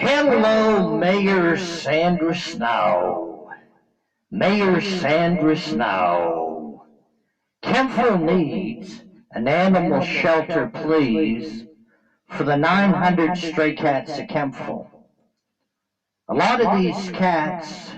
Hello, Mayor Sandra Snow. Mayor Sandra Snow. Kempville needs an animal shelter, please, for the 900 stray cats at Kempville. A lot of these cats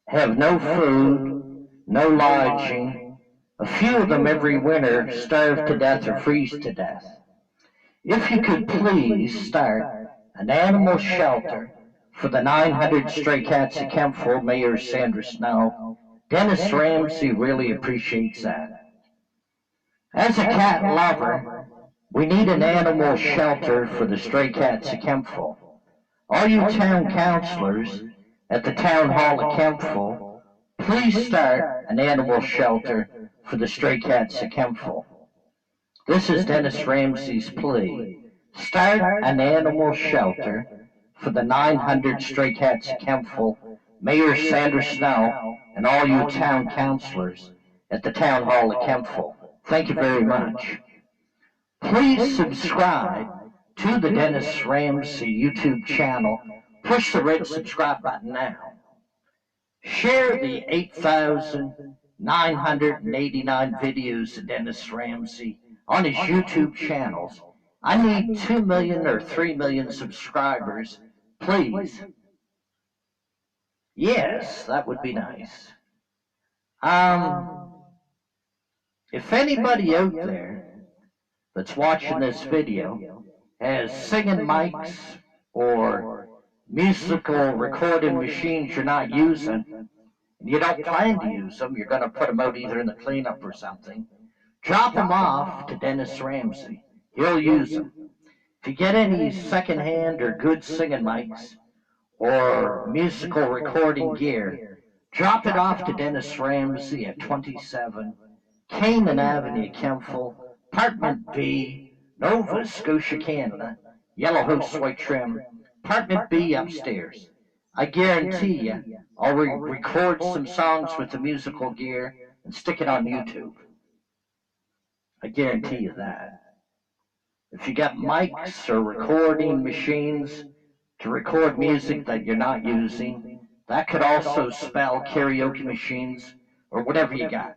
have no food, no lodging. A few of them every winter starve to death or freeze to death. If you could please start an animal shelter for the 900 stray cats at Kempville, Mayor Sandra Snow, Dennis Ramsey really appreciates that. As a cat lover, we need an animal shelter for the stray cats at Kempville. All you town councilors at the town hall at Kempville, please start an animal shelter for the stray cats at Kempville. This is Dennis Ramsey's plea. Start an animal shelter for the 900 stray cats at Kempville, Mayor Sandra Snow, and all you town councilors at the town hall at Kempville. Thank you very much. Please subscribe to the Dennis Ramsey YouTube channel. Push the red subscribe button now. Share the 8,989 videos of Dennis Ramsey on his YouTube channels. I need 2 million or 3 million subscribers, please. Yes, that would be nice. If anybody out there that's watching this video has singing mics or musical recording machines you're not using, and you don't plan to use them, you're going to put them out either in the cleanup or something, drop them off to Dennis Ramsey. He'll use them. If you get any secondhand or good singing mics or musical recording gear, drop it off to Dennis Ramsey at 27 Canaan Avenue, Kempville, Apartment B, Nova Scotia, Canada, Yellow House, white trim, Apartment B upstairs. I guarantee you, I'll record some songs with the musical gear and stick it on YouTube. I guarantee you that. If you got mics or recording machines to record music that you're not using, that could also spell karaoke machines or whatever you got.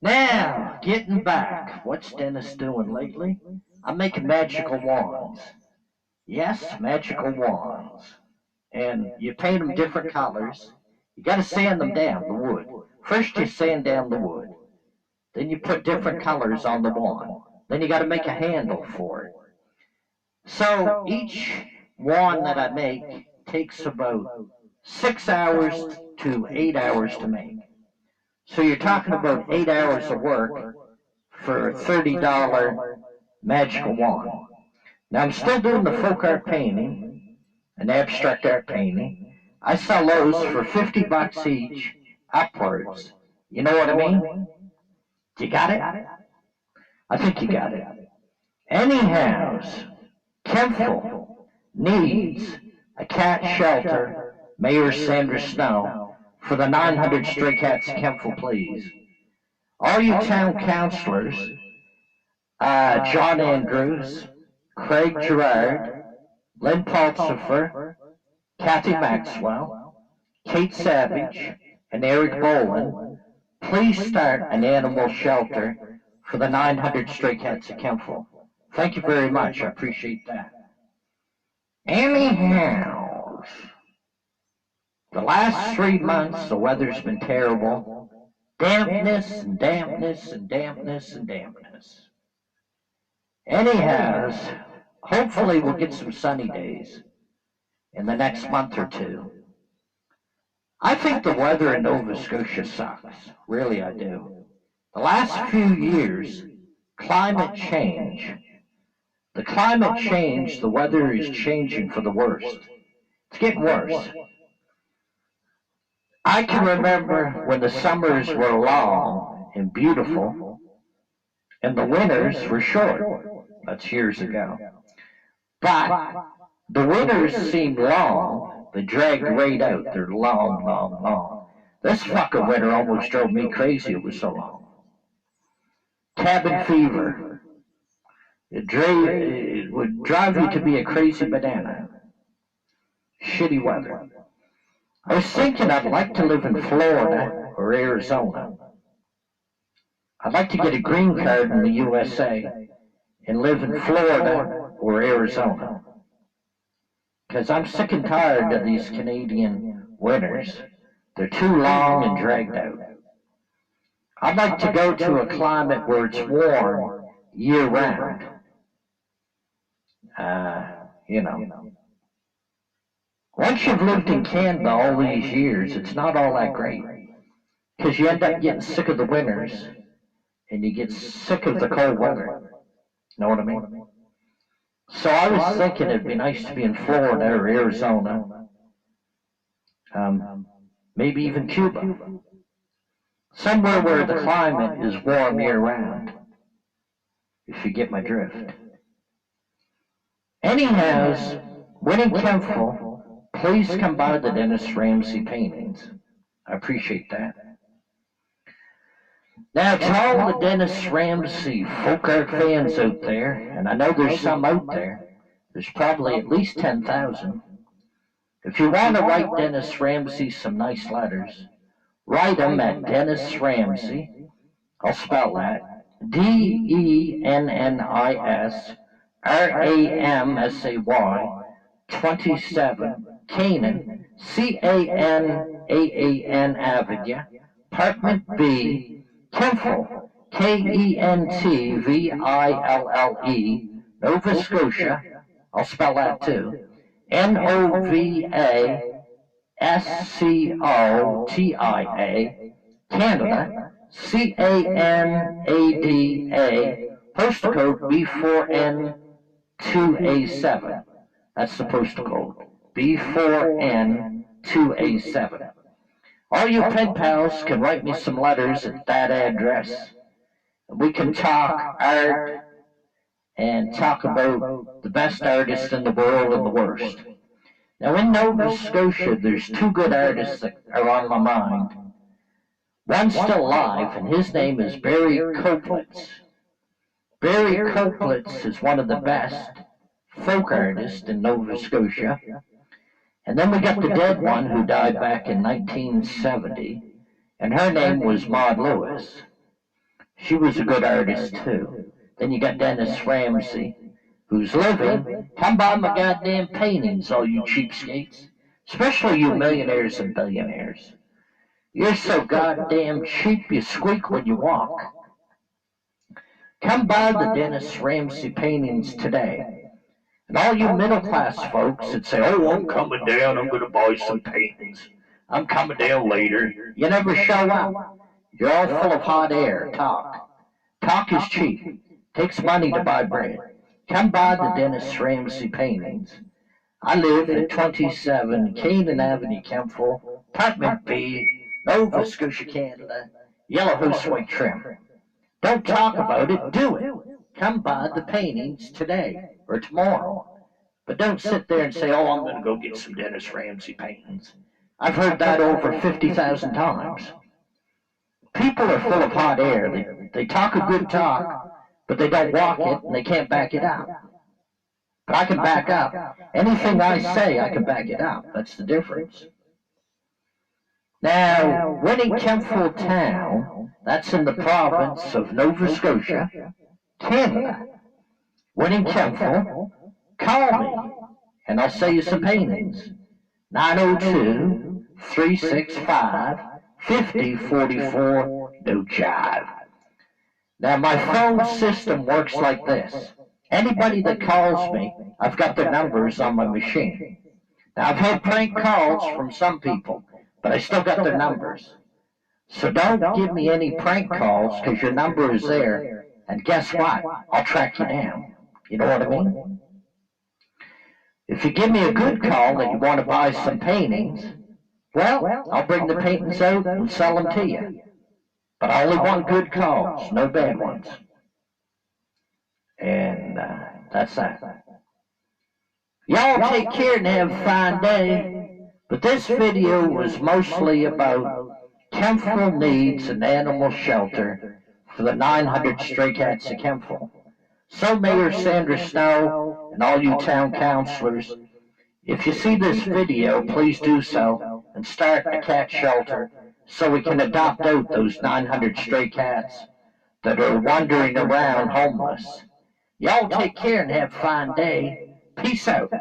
Now, getting back, what's Dennis doing lately? I'm making magical wands. Yes, magical wands. And you paint them different colors. You got to sand them down, the wood. First you sand down the wood. Then you put different colors on the wand. Then you got to make a handle for it. So each wand that I make takes about 6 hours to 8 hours to make. So you're talking about 8 hours of work for a $30 magical wand. Now I'm still doing the folk art painting, an abstract art painting. I sell those for $50 each, upwards. You know what I mean? You got it? I think you got it. Anyhow, Kempville needs a cat shelter, Mayor Sandra Snow, for the 900 stray cats at Kempville, please. All you town councilors, John Andrews, Craig Gerard, Lynn Pulsifer, Kathy Maxwell, Kate Savage, and Eric Boland, please start an animal shelter for the 900 stray cats at Kempville. Thank you very much. I appreciate that. Anyhow, the last 3 months, the weather's been terrible. Dampness and dampness and dampness and dampness. Anyhow, hopefully we'll get some sunny days in the next month or two. I think the weather in Nova Scotia sucks. Really, I do. The last few years, climate change. The climate change, the weather is changing for the worst. It's getting worse. I can remember when the summers were long and beautiful, and the winters were short. That's years ago. But the winters seemed long. They dragged right out. They're long, long, long. This fucking winter almost drove me crazy. It was so long. Cabin fever. It would drive you to be a crazy banana. shitty weather. I was thinking I'd like to live in Florida or Arizona. I'd like to get a green card in the USA and live in Florida or Arizona. Because I'm sick and tired of these Canadian winters. They're too long and dragged out. I'd like to go to a climate where it's warm year-round. You know. Once you've lived in Canada all these years, it's not all that great. Because you end up getting sick of the winters, and you get sick of the cold weather. Know what I mean? So I was thinking it'd be nice to be in Florida or Arizona, maybe even Cuba. Somewhere where the climate is warm year-round, if you get my drift. Anyhow, Winnie Kempfel, please come by the Dennis Ramsay paintings. I appreciate that. Now, to all the Dennis Ramsay folk art fans out there, and I know there's some out there, there's probably at least 10,000. If you want to write Dennis Ramsay some nice letters, write them at Dennis Ramsay, I'll spell that, DENNISRAMSAY, 27, Canaan, CANAAN Avenue, Apartment B, Kempfel, KENTVILLE, Nova Scotia, I'll spell that too, NOVASCOTIA, Canada, CANADA, postal code B4N2A7. That's the postal code, B4N2A7. All you pen pals can write me some letters at that address. We can talk art and talk about the best artists in the world and the worst. Now in Nova Scotia, there's two good artists that are on my mind. One's still alive, and his name is Barry Koplitz. Barry Koplitz is one of the best folk artists in Nova Scotia. And then we got the dead one who died back in 1970, and her name was Maud Lewis. She was a good artist too. Then you got Dennis Ramsay, who's living. Come by my goddamn paintings, all you cheapskates. Especially you millionaires and billionaires. You're so goddamn cheap you squeak when you walk. Come by the Dennis Ramsay paintings today. And all you middle-class folks that say, oh, I'm coming down, I'm going to buy some paintings. I'm coming down later. You never show up. You're all full of hot air. Talk. Talk is cheap. Takes money to buy bread. Come by the Dennis Ramsay paintings. I live at 27 Canaan Avenue, Kempfel, Apartment B, Nova Scotia, Canada, Yellow House White Trim. Don't talk about it, do it. Come by the paintings today or tomorrow. But don't sit there and say, oh, I'm going to go get some Dennis Ramsay paintings. I've heard that over 50,000 times. People are full of hot air. They talk a good talk, but they don't walk it and they can't back it up. But I can back up. Anything I say, I can back it up. That's the difference. Now, Winnie Kempfel Town, that's in the province of Nova Scotia, Canada. Winnie Kempfel, call me, and I'll sell you some paintings. 902-365-5044, no jive. Now, my phone system works like this. Anybody that calls me, I've got their numbers on my machine. Now, I've had prank calls from some people, but I still got their numbers. So don't give me any prank calls, because your number is there, and guess what? I'll track you down. You know what I mean? If you give me a good call that you want to buy some paintings, well, I'll bring the paintings out and sell them to you. But I only want good calls, no bad ones. And that's that. Y'all take care and have a fine day. But this video was mostly about Kempfel needs an animal shelter for the 900 stray cats of Kempfel. So Mayor Sandra Snow and all you town councilors, If you see this video, please do so and start a cat shelter so we can adopt out those 900 stray cats that are wandering around homeless. Y'all take care and have a fine day. Peace out.